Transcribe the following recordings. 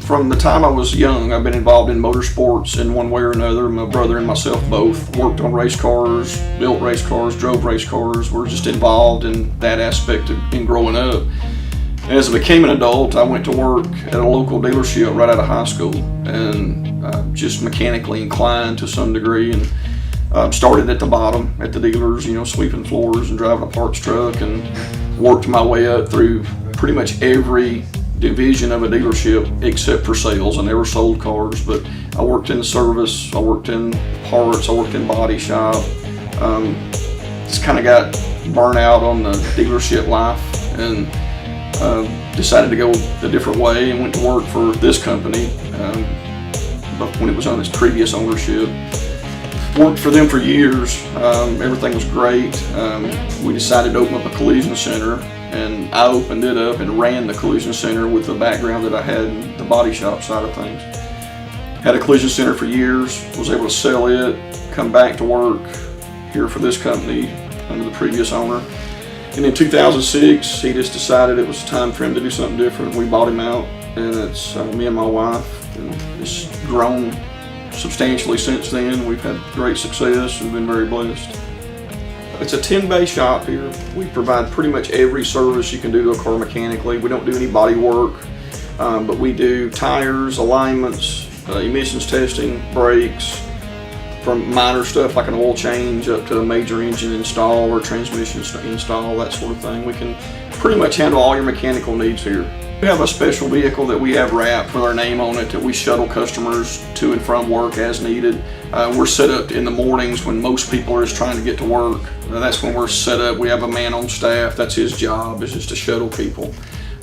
From the time I was young, I've been involved in motorsports in one way or another. My brother and myself both worked on race cars, built race cars, drove race cars. We're just involved in that aspect in growing up. As I became an adult, I went to work at a local dealership right out of high school, and just mechanically inclined to some degree, and started at the bottom at the dealers, sweeping floors and driving a parts truck, and worked my way up through pretty much every division of a dealership except for sales. I never sold cars, but I worked in service, I worked in parts, I worked in body shop. Just kind of got burnt out on the dealership life, and decided to go a different way and went to work for this company, but when it was on its previous ownership. Worked for them for years. Everything was great. We decided to open up a collision center, and I opened it up and ran the collision center with the background that I had in the body shop side of things. Had a collision center for years, was able to sell it, come back to work here for this company under the previous owner. And in 2006, he just decided it was time for him to do something different. We bought him out, and it's me and my wife, and it's grown substantially since then. We've had great success and been very blessed. It's a 10-bay shop here. We provide pretty much every service you can do to a car mechanically. We don't do any body work, but we do tires, alignments, emissions testing, brakes, from minor stuff like an oil change up to a major engine install or transmission install, that sort of thing. We can pretty much handle all your mechanical needs here. We have a special vehicle that we have wrapped with our name on it that we shuttle customers to and from work as needed. We're set up in the mornings when most people are just trying to get to work. That's when we're set up. We have a man on staff. That's his job, is just to shuttle people.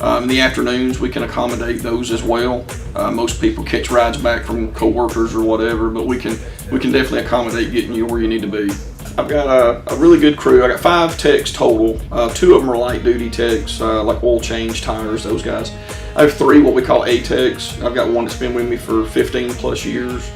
In the afternoons, we can accommodate those as well. Most people catch rides back from co-workers or whatever, but we can definitely accommodate getting you where you need to be. I've got a really good crew. I got 5 techs total. 2 of them are light duty techs, like oil change, tires, those guys. I have 3 what we call A techs. I've got one that's been with me for 15 plus years.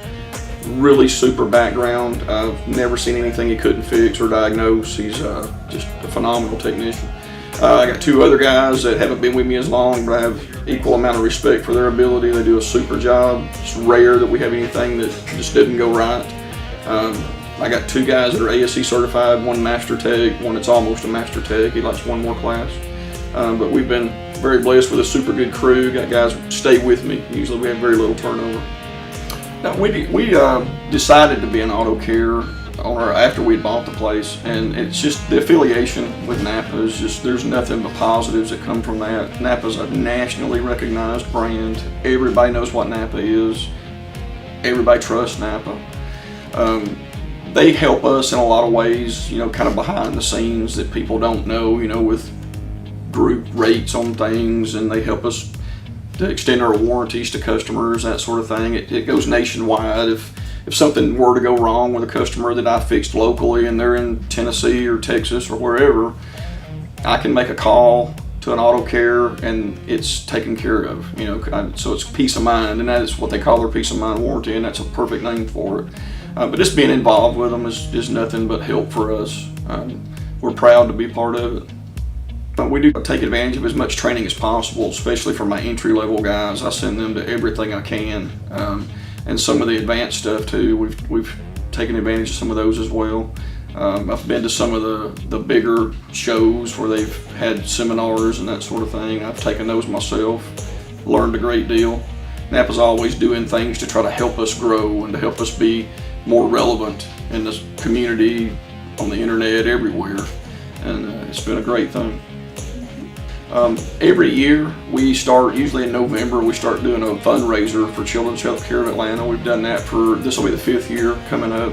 Really super background. I've never seen anything he couldn't fix or diagnose. He's just a phenomenal technician. I got 2 other guys that haven't been with me as long, but I have equal amount of respect for their ability. They do a super job. It's rare that we have anything that just didn't go right. I got 2 guys that are ASE certified, 1 master tech, 1 that's almost a master tech. He likes 1 more class. But we've been very blessed with a super good crew. Got guys that stay with me. Usually we have very little turnover. Now, we decided to be an AutoCare owner after we bought the place, and it's just the affiliation with NAPA is just, there's nothing but positives that come from that. NAPA's a nationally recognized brand. Everybody knows what NAPA is. Everybody trusts NAPA. They help us in a lot of ways, kind of behind the scenes that people don't know, with group rates on things, and they help us to extend our warranties to customers, that sort of thing. It goes nationwide. If something were to go wrong with a customer that I fixed locally and they're in Tennessee or Texas or wherever, I can make a call to an AutoCare and it's taken care of, so it's peace of mind, and that is what they call their peace of mind warranty, and that's a perfect name for it. But just being involved with them is nothing but help for us. We're proud to be part of it. We do take advantage of as much training as possible, especially for my entry-level guys. I send them to everything I can. And some of the advanced stuff too. We've taken advantage of some of those as well. I've been to some of the bigger shows where they've had seminars and that sort of thing. I've taken those myself, learned a great deal. NAPA's always doing things to try to help us grow and to help us be more relevant in this community, on the internet, everywhere. And it's been a great thing. Every year we start, usually in November, we start doing a fundraiser for Children's Healthcare of Atlanta. We've done that this will be the 5th year coming up.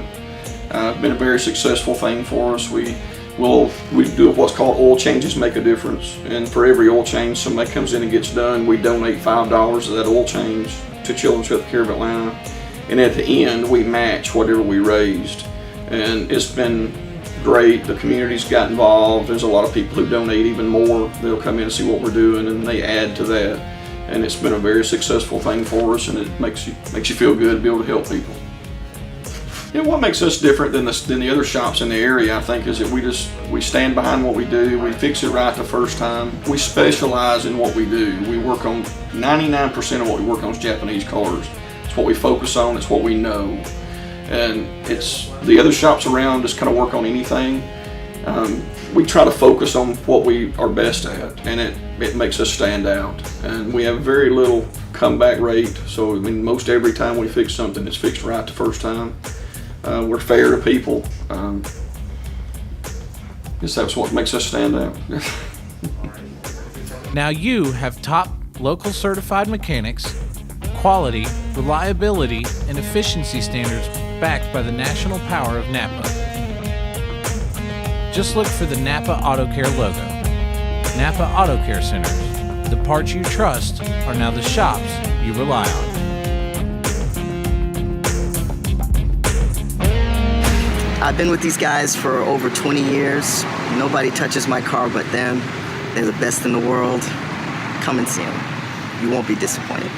Been a very successful thing for us. We do what's called Oil Changes Make a Difference, and for every oil change somebody comes in and gets done, we donate $5 of that oil change to Children's Healthcare of Atlanta, and at the end we match whatever we raised. And it's been great. The community's got involved. There's a lot of people who donate even more. They'll come in and see what we're doing and they add to that, and it's been a very successful thing for us, and it makes you feel good to be able to help people. And what makes us different than the other shops in the area, I think, is that we stand behind what we do. We fix it right the first time. We specialize in what we do. We work on 99% of what we work on is Japanese cars. It's what we focus on. It's what we know. And it's the other shops around just kind of work on anything. We try to focus on what we are best at, and it makes us stand out. And we have very little comeback rate. So I mean, most every time we fix something, it's fixed right the first time. We're fair to people. I guess that's what makes us stand out. Now you have top local certified mechanics, quality, reliability, and efficiency standards backed by the national power of NAPA. Just look for the NAPA AutoCare logo. NAPA AutoCare Centers. The parts you trust are now the shops you rely on. I've been with these guys for over 20 years. Nobody touches my car but them. They're the best in the world. Come and see them. You won't be disappointed.